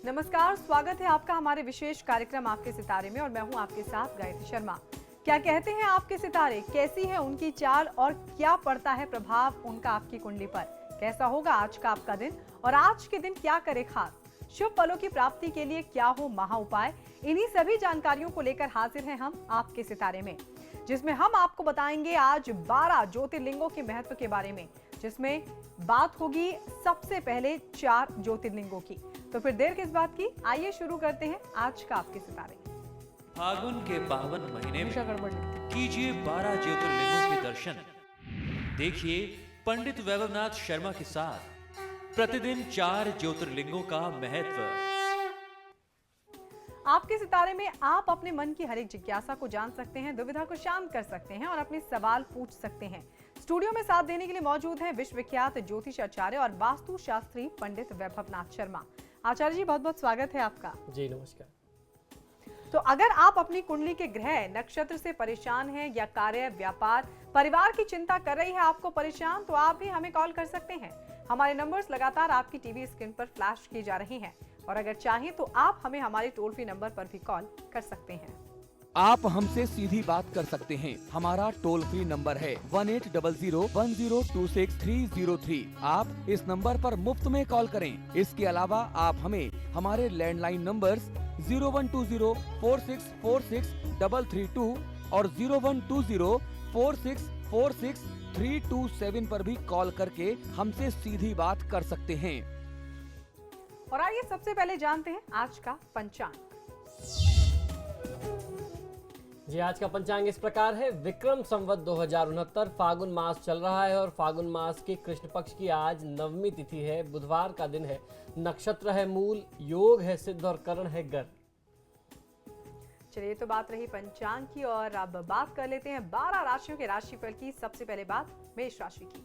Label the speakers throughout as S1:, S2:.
S1: नमस्कार, स्वागत है आपका हमारे विशेष कार्यक्रम आपके सितारे में और मैं हूं आपके साथ गायत्री शर्मा। क्या कहते हैं आपके सितारे, कैसी है उनकी चाल और क्या पड़ता है प्रभाव उनका आपकी कुंडली पर? कैसा होगा आज का आपका दिन और आज के दिन क्या करे खास? शुभ फलों की प्राप्ति के लिए क्या हो महा उपाय? इन्हीं सभी जानकारियों को लेकर हाजिर हैं हम आपके सितारे में, जिसमें हम आपको बताएंगे आज 12 ज्योतिर्लिंगों के महत्व के बारे में, जिसमें बात होगी सबसे पहले 4 ज्योतिर्लिंगों की। तो फिर देर किस बात की, आइए शुरू करते हैं आज का आपके सितारे।
S2: फागुन के पावन महीने में कीजिए 12 ज्योतिर्लिंगों के दर्शन। देखिए पंडित वैभवनाथ शर्मा के साथ प्रतिदिन 4 ज्योतिर्लिंगों का महत्व।
S1: आपके सितारे में आप अपने मन की हर एक जिज्ञासा को जान सकते हैं, दुविधा को शांत कर सकते हैं और अपने सवाल पूछ सकते हैं। स्टूडियो में साथ देने के लिए मौजूद हैं विश्वविख्यात ज्योतिष आचार्य और वास्तु शास्त्री पंडित वैभवनाथ शर्मा। आचार्य जी, बहुत बहुत स्वागत है आपका।
S3: जी नमस्कार।
S1: तो अगर आप अपनी कुंडली के ग्रह नक्षत्र से परेशान हैं या कार्य, व्यापार, परिवार की चिंता कर रही है आपको परेशान, तो आप भी हमें कॉल कर सकते हैं। हमारे नंबर्स लगातार आपकी टीवी स्क्रीन पर फ्लैश किए जा रहे हैं और अगर चाहें तो आप हमें हमारे टोल फ्री नंबर पर भी कॉल कर सकते हैं।
S4: आप हमसे सीधी बात कर सकते हैं। हमारा टोल फ्री नंबर है 180010263003। आप इस नंबर पर मुफ्त में कॉल करें। इसके अलावा आप हमें हमारे लैंडलाइन नंबर्स 012046463332 और 012046463327 पर भी कॉल करके हमसे सीधी बात कर सकते हैं।
S1: और आइए सबसे पहले जानते हैं आज का पंचांग।
S3: जी आज का पंचांग इस प्रकार है। विक्रम संवत 2069 फागुन मास चल रहा है और फागुन मास के कृष्ण पक्ष की आज नवमी तिथि है। बुधवार का दिन है। नक्षत्र है मूल, योग है सिद्ध और करण है गर।
S1: चलिए, तो बात रही पंचांग की और अब बात कर लेते हैं 12 राशियों के राशिफल की। सबसे पहले बात मेष राशि की।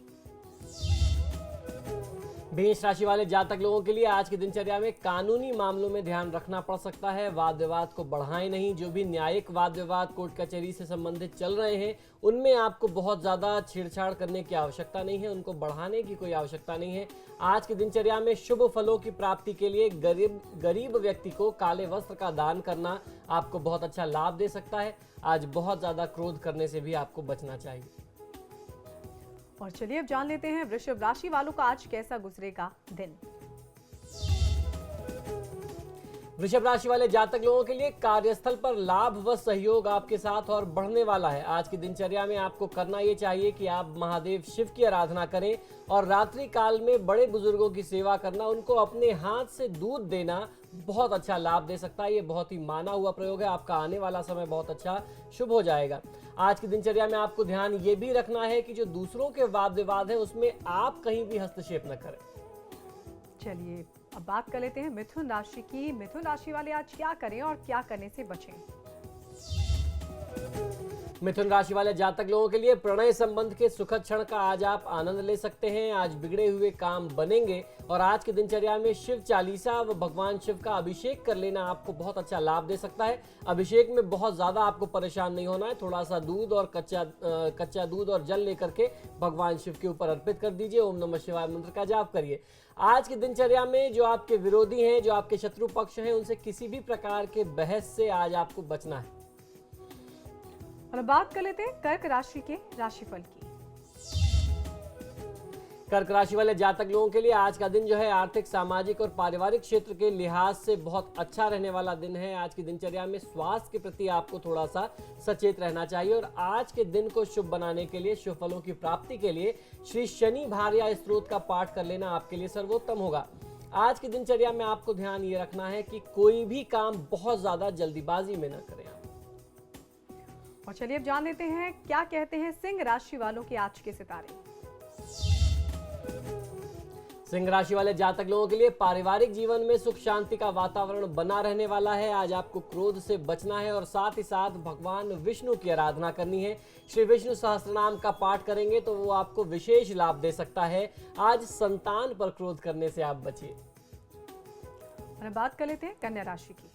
S3: मेष राशि वाले जातक लोगों के लिए आज की दिनचर्या में कानूनी मामलों में ध्यान रखना पड़ सकता है। वाद विवाद को बढ़ाएं नहीं। जो भी न्यायिक वाद विवाद कोर्ट कचहरी से संबंधित चल रहे हैं उनमें आपको बहुत ज्यादा छेड़छाड़ करने की आवश्यकता नहीं है, उनको बढ़ाने की कोई आवश्यकता नहीं है। आज की दिनचर्या में शुभ फलों की प्राप्ति के लिए गरीब व्यक्ति को काले वस्त्र का दान करना आपको बहुत अच्छा लाभ दे सकता है। आज बहुत ज्यादा क्रोध करने से भी आपको बचना चाहिए।
S1: और चलिए अब जान लेते हैं वृषभ राशि वालों का आज कैसा गुजरेगा दिन।
S3: वृषभ राशि वाले जातक लोगों के लिए कार्यस्थल पर लाभ व सहयोग आपके साथ और बढ़ने वाला है। आज की दिनचर्या में आपको करना ये चाहिए कि आप महादेव शिव की आराधना करें और रात्रि काल में बड़े बुजुर्गों की सेवा करना, उनको अपने हाथ से दूध देना बहुत अच्छा लाभ दे सकता है। ये बहुत ही माना हुआ प्रयोग है। आपका आने वाला समय बहुत अच्छा शुभ हो जाएगा। आज की दिनचर्या में आपको ध्यान ये भी रखना है कि जो दूसरों के वाद विवाद है उसमें आप कहीं भी हस्तक्षेप न करें।
S1: चलिए अब बात कर लेते हैं मिथुन राशि की। मिथुन राशि वाले आज क्या करें और क्या करने से बचें?
S3: मिथुन राशि वाले जातक लोगों के लिए प्रणय संबंध के सुखद क्षण का आज आप आनंद ले सकते हैं। आज बिगड़े हुए काम बनेंगे और आज की दिनचर्या में शिव चालीसा व भगवान शिव का अभिषेक कर लेना आपको बहुत अच्छा लाभ दे सकता है। अभिषेक में बहुत ज्यादा आपको परेशान नहीं होना है। थोड़ा सा दूध और कच्चा दूध और जल लेकर के भगवान शिव के ऊपर अर्पित कर दीजिए। ओम नमः शिवाय मंत्र का जाप करिए। आज की दिनचर्या में जो आपके विरोधी हैं, जो आपके शत्रु पक्ष हैं, उनसे किसी भी प्रकार के बहस से आज आपको बचना है।
S1: और अब बात कर लेते हैं कर्क राशि के राशिफल की।
S3: कर्क राशि वाले जातक लोगों के लिए आज का दिन जो है आर्थिक, सामाजिक और पारिवारिक क्षेत्र के लिहाज से बहुत अच्छा रहने वाला दिन है। आज की दिनचर्या में स्वास्थ्य के प्रति आपको थोड़ा सा सचेत रहना चाहिए और आज के दिन को शुभ बनाने के लिए, शुभ फलों की प्राप्ति के लिए श्री शनि भार्या स्तोत्र का पाठ कर लेना आपके लिए सर्वोत्तम होगा। आज की दिनचर्या में आपको ध्यान ये रखना है कि कोई भी काम बहुत ज्यादा जल्दीबाजी में न करें।
S1: और चलिए अब जान लेते हैं क्या कहते हैं सिंह राशि वालों के आज के सितारे।
S3: सिंह राशि वाले जातक लोगों के लिए पारिवारिक जीवन में सुख शांति का वातावरण बना रहने वाला है। आज आपको क्रोध से बचना है और साथ ही साथ भगवान विष्णु की आराधना करनी है। श्री विष्णु सहस्त्रनाम का पाठ करेंगे तो वो आपको विशेष लाभ दे सकता है। आज संतान पर क्रोध करने से आप बचिए।
S1: और बात कर लेते हैं कन्या राशि की।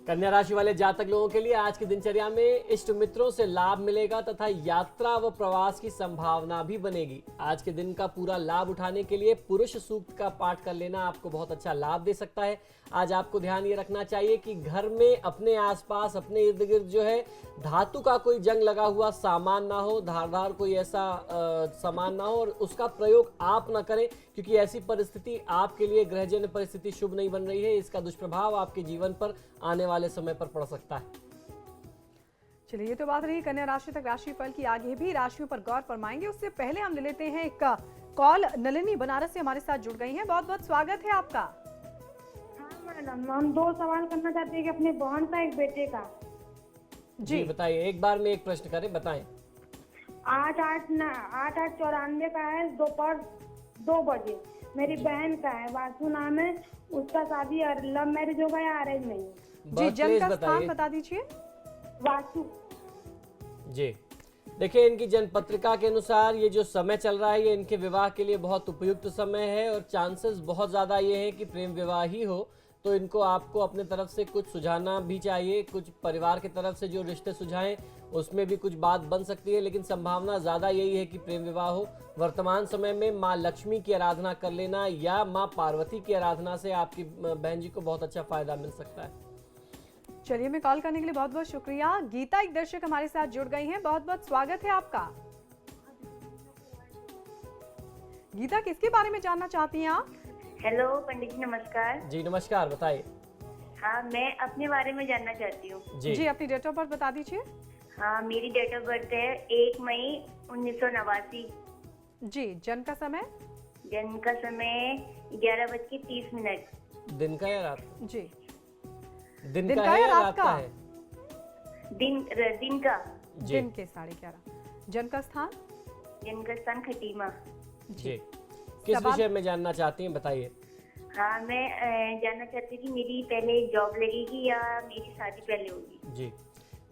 S3: कन्या राशि वाले जातक लोगों के लिए आज की दिनचर्या में इष्ट मित्रों से लाभ मिलेगा तथा यात्रा व प्रवास की संभावना भी बनेगी। आज के दिन का पूरा लाभ उठाने के लिए पुरुष सूक्त का पाठ कर लेना आपको बहुत अच्छा लाभ दे सकता है। आज आपको ध्यान ये रखना चाहिए कि घर में अपने आसपास अपने इर्द गिर्द जो है धातु का कोई जंग लगा हुआ सामान ना हो, धारदार कोई ऐसा सामान ना हो और उसका प्रयोग आप ना करें, क्योंकि ऐसी परिस्थिति आपके लिए ग्रहजन्य परिस्थिति शुभ नहीं बन रही है। इसका दुष्प्रभाव आपके जीवन पर आने वाले समय पर पड़ सकता है।
S1: चलिए, ये तो बात रही कन्या राशि तक राशिफल की। आगे भी राशियों पर गौर फरमाएंगे, उससे पहले हम ले लेते हैं एक कॉल। नलिनी बनारस से हमारे साथ जुड़ गई हैं। बहुत बहुत स्वागत है आपका।
S5: हाँ मैडम, हम 2 सवाल करना चाहते हैं कि अपने बहन का एक बेटे का।
S3: जी बताइए, एक बार में एक प्रश्न करें, बताएं।
S5: 8/8/94 का है, दोपहर 2 बजे। मेरी बहन का है, वासु नाम है। उसका शादी लव मैरिज होगा या अरेंज नहीं?
S1: जी, जन्म का स्थान बता दीजिए।
S5: वासु।
S3: जी देखिए, इनकी जन्म पत्रिका के अनुसार ये जो समय चल रहा है ये इनके विवाह के लिए बहुत उपयुक्त समय है और चांसेस बहुत ज़्यादा ये है कि प्रेम विवाह ही हो। तो इनको आपको अपने तरफ से कुछ सुझाना भी चाहिए, कुछ परिवार की तरफ से जो रिश्ते सुझाएं उसमें भी कुछ बात बन सकती है, लेकिन संभावना ज़्यादा यही है कि प्रेम विवाह हो। वर्तमान समय में माँ लक्ष्मी की आराधना कर लेना या माँ पार्वती की आराधना से आपकी बहन जी को बहुत अच्छा फायदा मिल सकता है।
S1: चलिए, मैं कॉल करने के लिए बहुत बहुत शुक्रिया। गीता एक दर्शक हमारे साथ जुड़ गई हैं। बहुत बहुत स्वागत है आपका। गीता, किसके बारे में जानना चाहती हैं आप?
S6: हेलो पंडित जी, नमस्कार।
S3: जी नमस्कार, बताइए।
S6: हाँ, मैं अपने बारे में जानना चाहती हूँ।
S1: जी, अपनी डेट ऑफ बर्थ बता दीजिए।
S6: हाँ, मेरी डेट ऑफ बर्थ है 1 मई 1989।
S1: जी, जन्म का समय?
S6: जन्म का समय 11:30।
S3: दिन का या रात?
S1: जी,
S3: दिन का है या रात का है?
S6: दिन का।
S3: जी।
S1: दिन के 11:30। जन्म का स्थान?
S6: जन्म का स्थान खटीमा।
S3: जी, किस विषय में जानना चाहती हैं, बताइए।
S6: हाँ, मैं जानना चाहती हूँ कि मेरी पहले जॉब लगेगी या मेरी शादी पहले होगी।
S3: जी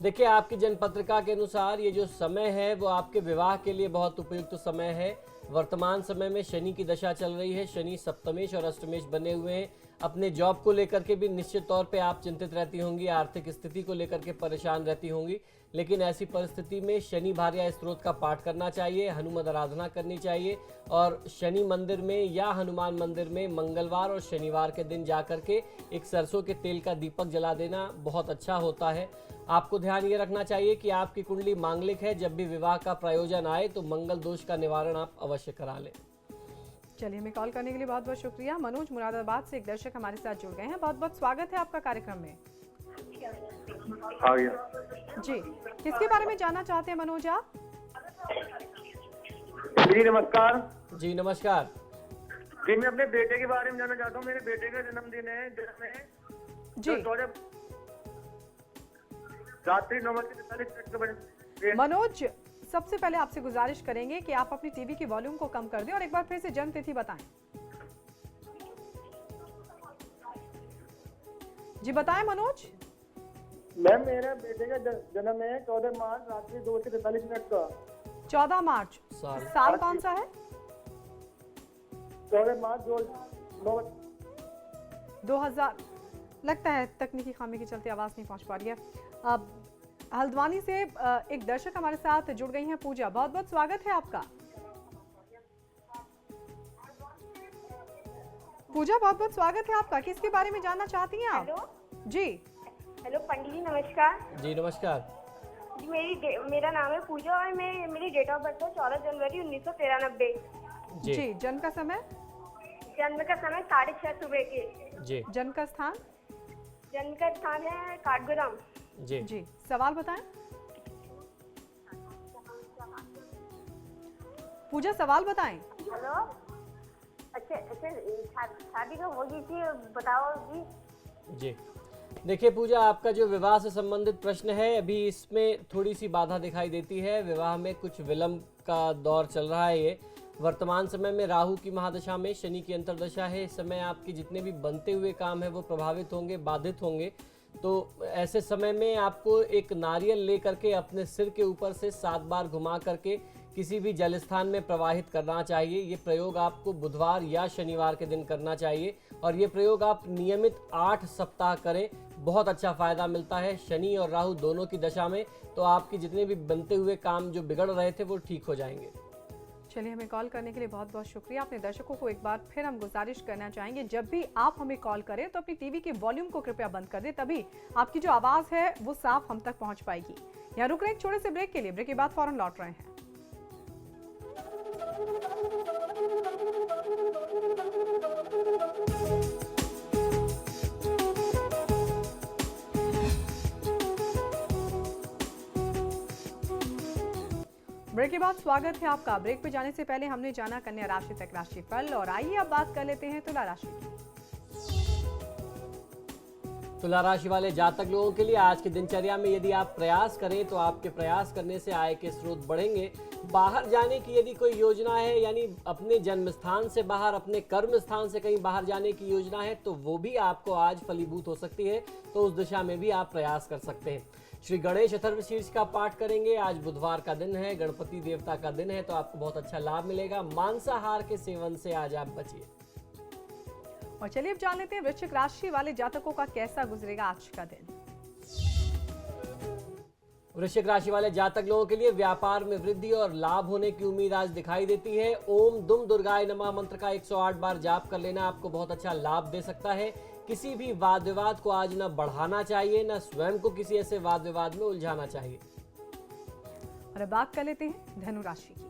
S3: देखिए, आपकी जन्म पत्रिका के अनुसार ये जो समय है वो आपके विवाह के लिए बहुत उपयुक्त समय है। वर्तमान समय में शनि की दशा चल रही है। शनि सप्तमेश और अष्टमेश बने हुए हैं। अपने जॉब को लेकर के भी निश्चित तौर पे आप चिंतित रहती होंगी, आर्थिक स्थिति को लेकर के परेशान रहती होंगी, लेकिन ऐसी परिस्थिति में शनि भार्या स्त्रोत का पाठ करना चाहिए, हनुमत आराधना करनी चाहिए और शनि मंदिर में या हनुमान मंदिर में मंगलवार और शनिवार के दिन जाकर के एक सरसों के तेल का दीपक जला देना बहुत अच्छा होता है। आपको ध्यान ये रखना चाहिए कि आपकी कुंडली मांगलिक है। जब भी विवाह का प्रयोजन आए तो मंगल दोष का निवारण आप अवश्य करा लें।
S1: चलिए, हमें कॉल करने के लिए बहुत बहुत शुक्रिया। मनोज मुरादाबाद से एक दर्शक हमारे साथ जुड़ गए हैं। बहुत बहुत स्वागत है आपका कार्यक्रम में। जी, किसके बारे में जानना चाहते हैं मनोज आप?
S7: जी नमस्कार।
S3: जी नमस्कार।
S7: जी, मैं अपने बेटे के बारे में जानना चाहता हूँ। मेरे बेटे का जन्मदिन है
S1: जी,
S7: रात्रि 9:43
S1: मनोज, सबसे पहले आपसे गुजारिश करेंगे कि आप अपनी टीवी के वॉल्यूम को कम कर दें और एक बार फिर से जन्म तिथि बताएं। जी बताएं मनोज।
S7: मैम, मेरे बेटे का जन्म है 14 मार्च रात्रि 2:43 का।
S1: 14 मार्च। साल कौन सा है?
S7: 14 मार्च
S1: 2000। लगता है तकनीकी खामी के चलते आवाज नहीं पहुंच पा रही है। अब हल्द्वानी से एक दर्शक हमारे साथ जुड़ गई हैं, पूजा। बहुत बहुत स्वागत है आपका। पूजा, बहुत बहुत स्वागत है आपका। किसके बारे में जानना चाहती हैं आप?
S5: हेलो
S1: जी।
S5: हेलो पंडित जी, नमस्कार।
S3: जी नमस्कार।
S5: जी, मेरा नाम है पूजा और मेरी डेट ऑफ बर्थ है 14 जनवरी 1993।
S1: जी, जन्म का समय?
S5: जन्म का समय 6:30 सुबह के।
S3: जी।
S1: जन्म का स्थान?
S5: जन्म का स्थान है काठगोदाम।
S3: जी।
S1: जी, सवाल बताएं। पूजा, सवाल बताएं।
S5: हेलो, अच्छा शादी कब होगी थी, बताओ जी।
S3: जी देखिए पूजा, आपका जो विवाह से संबंधित प्रश्न है अभी इसमें थोड़ी सी बाधा दिखाई देती है। विवाह में कुछ विलंब का दौर चल रहा है। ये वर्तमान समय में राहु की महादशा में शनि की अंतर्दशा है। इस समय आपके जितने भी बनते हुए काम है वो प्रभावित होंगे, बाधित होंगे। तो ऐसे समय में आपको एक नारियल ले करके अपने सिर के ऊपर से 7 बार घुमा करके किसी भी जल स्थान में प्रवाहित करना चाहिए। ये प्रयोग आपको बुधवार या शनिवार के दिन करना चाहिए और ये प्रयोग आप नियमित 8 सप्ताह करें, बहुत अच्छा फायदा मिलता है। शनि और राहु दोनों की दशा में तो आपके जितने भी बनते हुए काम जो बिगड़ रहे थे वो ठीक हो जाएंगे।
S1: चलिए, हमें कॉल करने के लिए बहुत बहुत शुक्रिया। अपने दर्शकों को एक बार फिर हम गुजारिश करना चाहेंगे, जब भी आप हमें कॉल करें तो अपनी टीवी के वॉल्यूम को कृपया बंद कर दें, तभी आपकी जो आवाज़ है वो साफ हम तक पहुंच पाएगी। यहाँ रुक रहे एक छोटे से ब्रेक के लिए, ब्रेक के बाद फौरन लौट रहे हैं। ब्रेक के बाद स्वागत है आपका। ब्रेक पे जाने से पहले हमने जाना कन्या राशि तक राशिफल, और आइए अब बात कर लेते हैं तुला राशि की।
S3: तुला राशि वाले जातक लोगों के लिए आज की दिनचर्या में यदि आप प्रयास करें तो आपके प्रयास करने से आय के स्रोत बढ़ेंगे। बाहर जाने की यदि कोई योजना है, यानी अपने जन्म स्थान से बाहर, अपने कर्म स्थान से कहीं बाहर जाने की योजना है, तो वो भी आपको आज फलीभूत हो सकती है, तो उस दिशा में भी आप प्रयास कर सकते हैं। श्री गणेश अथर्वशीर्ष का पाठ करेंगे। आज बुधवार का दिन है, गणपति देवता का दिन है, तो आपको बहुत अच्छा लाभ मिलेगा। मांसाहार के सेवन से आज आप बचिए।
S1: और चलिए अब जान लेते हैं वृश्चिक राशि वाले जातकों का कैसा गुजरेगा आज का दिन।
S3: वृश्चिक राशि वाले जातक लोगों के लिए व्यापार में वृद्धि और लाभ होने की उम्मीद आज दिखाई देती है। ओम दुम दुर्गाय नमः मंत्र का 108 बार जाप कर लेना आपको बहुत अच्छा लाभ दे सकता है। किसी भी वाद विवाद को आज न बढ़ाना चाहिए, न स्वयं को किसी ऐसे वाद विवाद में उलझाना चाहिए।
S1: और अब बात कर लेते हैं धनु राशि की।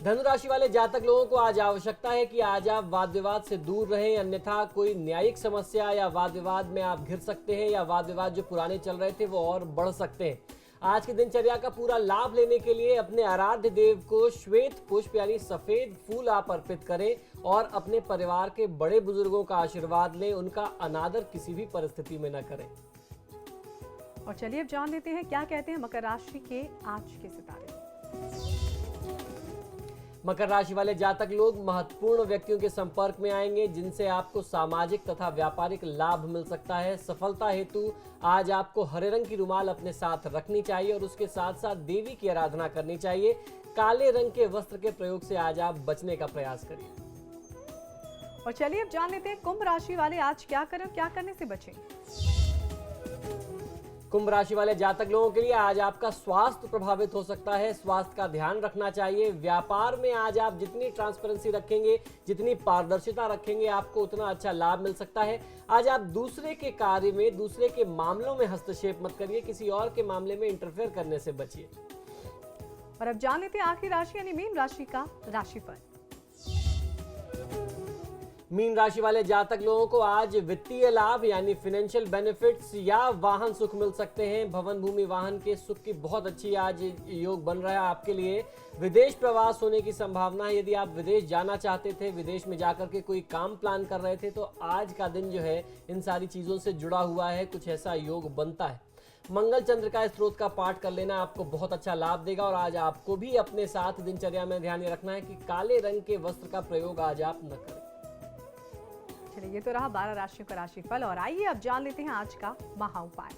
S3: धनु राशि वाले जातक लोगों को आज आवश्यकता है कि आज आप वाद विवाद से दूर रहें, अन्यथा कोई न्यायिक समस्या या वाद विवाद में आप घिर सकते हैं, या वाद विवाद जो पुराने चल रहे थे वो और बढ़ सकते हैं। आज की दिनचर्या का पूरा लाभ लेने के लिए अपने आराध्य देव को श्वेत पुष्प यानी सफेद फूल आप अर्पित करें और अपने परिवार के बड़े बुजुर्गों का आशीर्वाद लें, उनका अनादर किसी भी परिस्थिति में न करें।
S1: और चलिए अब जान लेते हैं क्या कहते हैं मकर राशि के आज के सितारे।
S3: मकर राशि वाले जातक लोग महत्वपूर्ण व्यक्तियों के संपर्क में आएंगे, जिनसे आपको सामाजिक तथा व्यापारिक लाभ मिल सकता है। सफलता हेतु आज आपको हरे रंग की रुमाल अपने साथ रखनी चाहिए और उसके साथ साथ देवी की आराधना करनी चाहिए। काले रंग के वस्त्र के प्रयोग से आज आप बचने का प्रयास करिए।
S1: और चलिए अब जान लेते हैं कुंभ राशि वाले आज क्या करें, क्या करने से बचें।
S3: कुंभ राशि वाले जातक लोगों के लिए आज आपका स्वास्थ्य प्रभावित हो सकता है, स्वास्थ्य का ध्यान रखना चाहिए। व्यापार में आज आप जितनी ट्रांसपेरेंसी रखेंगे, जितनी पारदर्शिता रखेंगे, आपको उतना अच्छा लाभ मिल सकता है। आज आप दूसरे के कार्य में, दूसरे के मामलों में हस्तक्षेप मत करिए, किसी और के मामले में इंटरफेयर करने से बचिए।
S1: और अब जान लेते हैं आखिरी राशि यानी मीन राशि का राशिफल।
S3: मीन राशि वाले जातक लोगों को आज वित्तीय लाभ यानी फाइनेंशियल बेनिफिट्स या वाहन सुख मिल सकते हैं। भवन भूमि वाहन के सुख की बहुत अच्छी आज योग बन रहा है आपके लिए। विदेश प्रवास होने की संभावना है। यदि आप विदेश जाना चाहते थे, विदेश में जाकर के कोई काम प्लान कर रहे थे, तो आज का दिन जो है इन सारी चीजों से जुड़ा हुआ है, कुछ ऐसा योग बनता है। मंगल चंद्र का स्त्रोत का पाठ कर लेना आपको बहुत अच्छा लाभ देगा। और आज आपको भी अपने साथ दिनचर्या में ध्यान रखना है कि काले रंग के वस्त्र का प्रयोग आज आप न करें।
S1: चलिए, ये तो रहा 12 राशियों का राशिफल, और आइए अब जान लेते हैं आज का महा उपाय।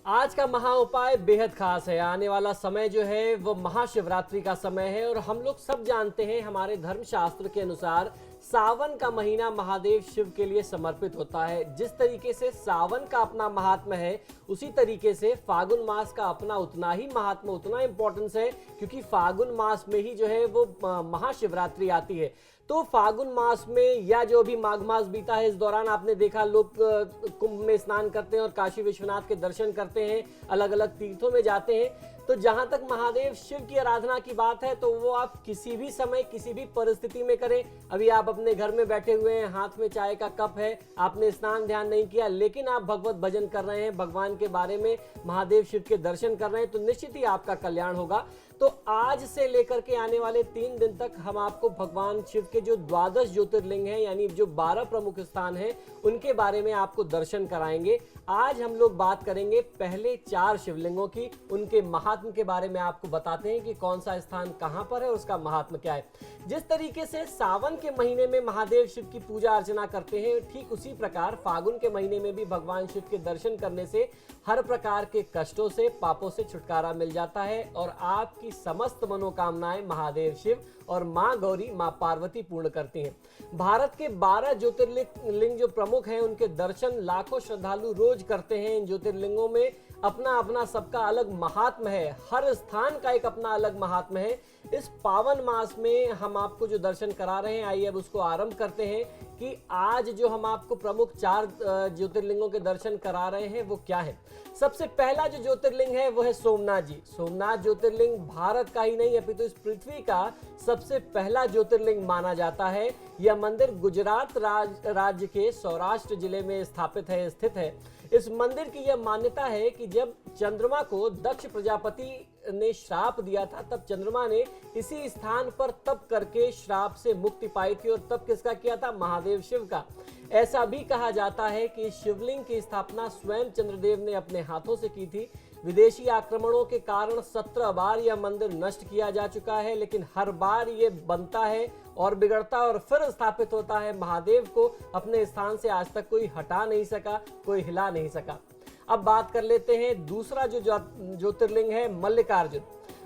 S3: आज का महा उपाय बेहद खास है। आने वाला समय जो है वो महाशिवरात्रि का समय है, और हम लोग सब जानते हैं हमारे धर्मशास्त्र के अनुसार सावन का महीना महादेव शिव के लिए समर्पित होता है। जिस तरीके से सावन का अपना महात्म्य है, उसी तरीके से फागुन मास का अपना उतना ही महात्म्य, उतना इंपॉर्टेंस है, क्योंकि फागुन मास में ही जो है वो महाशिवरात्रि आती है। तो फागुन मास में या जो भी माघ मास बीता है, इस दौरान आपने देखा लोग कुंभ में स्नान करते हैं और काशी विश्वनाथ के दर्शन करते हैं, अलग अलग तीर्थों में जाते हैं। तो जहां तक महादेव शिव की आराधना की बात है, तो वो आप किसी भी समय, किसी भी परिस्थिति में करें। अभी आप अपने घर में बैठे हुए हैं, हाथ में चाय का कप है, आपने स्नान ध्यान नहीं किया, लेकिन आप भगवत भजन कर रहे हैं, भगवान के बारे में, महादेव शिव के दर्शन कर रहे हैं, तो निश्चित ही आपका कल्याण होगा। तो आज से लेकर के आने वाले 3 दिन तक हम आपको भगवान शिव के जो 12 ज्योतिर्लिंग हैं, यानी जो 12 प्रमुख स्थान हैं, उनके बारे में आपको दर्शन कराएंगे। आज हम लोग बात करेंगे पहले 4 शिवलिंगों की, उनके महात्म के बारे में आपको बताते हैं कि कौन सा स्थान कहां पर है और उसका महात्म क्या है। जिस तरीके से सावन के महीने में महादेव शिव की पूजा अर्चना करते हैं, ठीक उसी प्रकार फागुन के महीने में भी भगवान शिव के दर्शन करने से हर प्रकार के कष्टों से, पापों से छुटकारा मिल जाता है और आपकी समस्त मनोकामनाएं महादेव शिव और मां गौरी, मां पार्वती पूर्ण करती हैं। भारत के 12 ज्योतिर्लिंग जो प्रमुख हैं, उनके दर्शन लाखों श्रद्धालु रोज करते हैं। इन ज्योतिर्लिंगों में अपना अपना सबका अलग महात्म है, हर स्थान का एक अपना अलग महात्म है। इस पावन मास में हम आपको जो दर्शन करा रहे हैं, आइए अब उसको आरंभ करते हैं कि आज जो हम आपको प्रमुख 4 ज्योतिर्लिंगों के दर्शन करा रहे हैं वो क्या है। सबसे पहला जो ज्योतिर्लिंग है वो है सोमनाथ जी। सोमनाथ ज्योतिर्लिंग भारत का ही नहीं अपितु इस पृथ्वी का सबसे पहला ज्योतिर्लिंग माना जाता है। यह मंदिर गुजरात राज्य के सौराष्ट्र जिले में स्थित है। इस मंदिर की यह मान्यता है कि जब चंद्रमा को दक्ष प्रजापति ने श्राप दिया था, तब चंद्रमा ने इसी स्थान पर तप करके श्राप से मुक्ति पाई थी और तप किसका किया था? महादेव शिव का। ऐसा भी कहा जाता है कि शिवलिंग की स्थापना स्वयं चंद्रदेव ने अपने हाथों से की थी। विदेशी आक्रमणों के कारण 17 बार यह मंदिर नष्ट किया जा चुका है, लेकिन हर बार ये बनता है और बिगड़ता और फिर स्थापित होता है। महादेव को अपने स्थान से आज तक कोई हटा नहीं सका, कोई हिला नहीं सका। अब बात कर लेते हैं दूसरा जो ज्योतिर्लिंग है, मल्लिकार्जुन।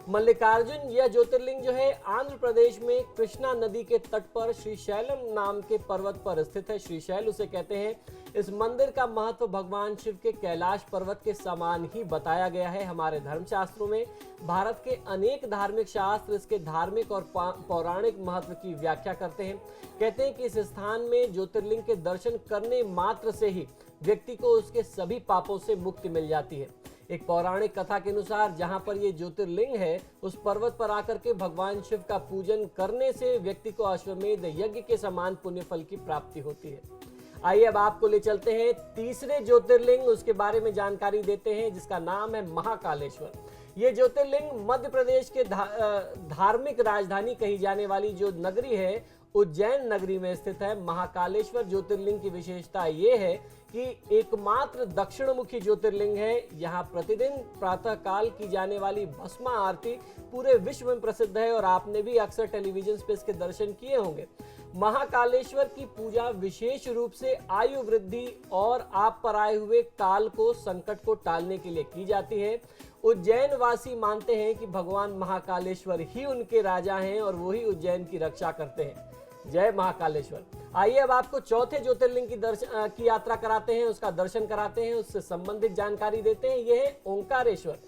S3: मल्लिकार्जुन यह ज्योतिर्लिंग जो है आंध्र प्रदेश में कृष्णा नदी के तट पर श्रीशैलम नाम के पर्वत पर स्थित है। श्रीशैल उसे कहते हैं। इस मंदिर का महत्व भगवान शिव के कैलाश पर्वत के समान ही बताया गया है हमारे धर्मशास्त्रों में। भारत के अनेक धार्मिक शास्त्र इसके धार्मिक और पौराणिक महत्व की व्याख्या करते हैं। कहते हैं कि इस स्थान में ज्योतिर्लिंग के दर्शन करने मात्र से ही व्यक्ति को उसके सभी पापों से मुक्ति मिल जाती है। एक पौराणिक कथा के अनुसार जहां पर ये ज्योतिर्लिंग है, उस पर्वत पर आकर के भगवान शिव का पूजन करने से व्यक्ति को अश्वमेध यज्ञ के समान पुण्य फल की प्राप्ति होती है। आइए अब आपको ले चलते हैं तीसरे ज्योतिर्लिंग, उसके बारे में जानकारी देते हैं, जिसका नाम है महाकालेश्वर। ये ज्योतिर्लिंग मध्य प्रदेश के धार्मिक राजधानी कही जाने वाली जो नगरी है, उज्जैन नगरी में स्थित है। महाकालेश्वर ज्योतिर्लिंग की विशेषता ये है कि एकमात्र दक्षिणमुखी ज्योतिर्लिंग है। यहाँ प्रतिदिन प्रातः काल की जाने वाली भस्मा आरती पूरे विश्व में प्रसिद्ध है और आपने भी अक्सर टेलीविजन पे इसके दर्शन किए होंगे। महाकालेश्वर की पूजा विशेष रूप से आयु वृद्धि और आप पर आए हुए काल को, संकट को टालने के लिए की जाती है। उज्जैन वासी मानते हैं कि भगवान महाकालेश्वर ही उनके राजा हैं और वही उज्जैन की रक्षा करते हैं। जय महाकालेश्वर। आइए अब आपको चौथे ज्योतिर्लिंग की यात्रा कराते हैं, उसका दर्शन कराते हैं, उससे संबंधित जानकारी देते हैं। यह है ओंकारेश्वर।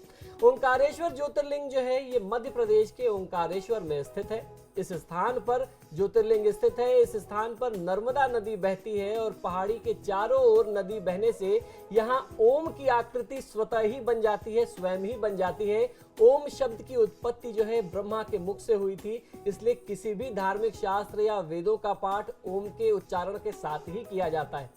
S3: ओंकारेश्वर ज्योतिर्लिंग जो है ये मध्य प्रदेश के ओंकारेश्वर में स्थित है। इस स्थान पर ज्योतिर्लिंग स्थित है। इस स्थान पर नर्मदा नदी बहती है और पहाड़ी के चारों ओर नदी बहने से यहाँ ओम की आकृति स्वतः ही बन जाती है, स्वयं ही बन जाती है। ओम शब्द की उत्पत्ति जो है ब्रह्मा के मुख से हुई थी, इसलिए किसी भी धार्मिक शास्त्र या वेदों का पाठ ओम के उच्चारण के साथ ही किया जाता है।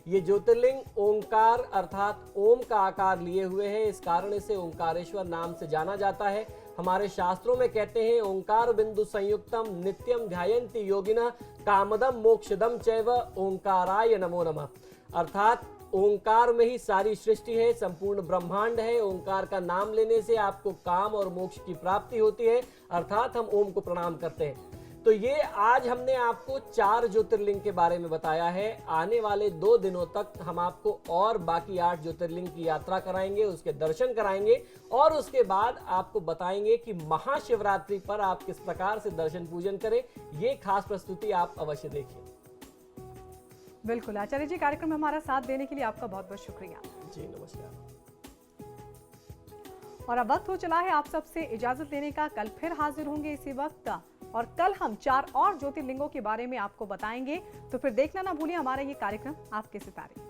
S3: ये ज्योतिर्लिंग ओंकार अर्थात ओम का आकार लिए हुए है, इस कारण इसे ओंकारेश्वर नाम से जाना जाता है। हमारे शास्त्रों में कहते हैं ओंकार बिंदु संयुक्तम नित्यम ध्यायन्ति योगिनः कामदम मोक्षदम चैव ओंकाराय नमो नमः। अर्थात ओंकार में ही सारी सृष्टि है, संपूर्ण ब्रह्मांड है। ओंकार का नाम लेने से आपको काम और मोक्ष की प्राप्ति होती है, अर्थात हम ओम को प्रणाम करते हैं। तो ये आज हमने आपको 4 ज्योतिर्लिंग के बारे में बताया है। आने वाले 2 दिनों तक हम आपको और बाकी 8 ज्योतिर्लिंग की यात्रा कराएंगे, उसके दर्शन कराएंगे और उसके बाद आपको बताएंगे कि महाशिवरात्रि पर आप किस प्रकार से दर्शन पूजन करें। ये खास प्रस्तुति आप अवश्य देखिए।
S1: बिल्कुल आचार्य जी, कार्यक्रम में हमारा साथ देने के लिए आपका बहुत बहुत शुक्रिया।
S3: जी नमस्कार।
S1: और अब वक्त हो चला है आप सबसे इजाजत लेने का। कल फिर हाजिर होंगे इसी वक्त और कल हम 4 और ज्योतिर्लिंगों के बारे में आपको बताएंगे। तो फिर देखना ना भूलिए हमारा ये कार्यक्रम आपके सितारे।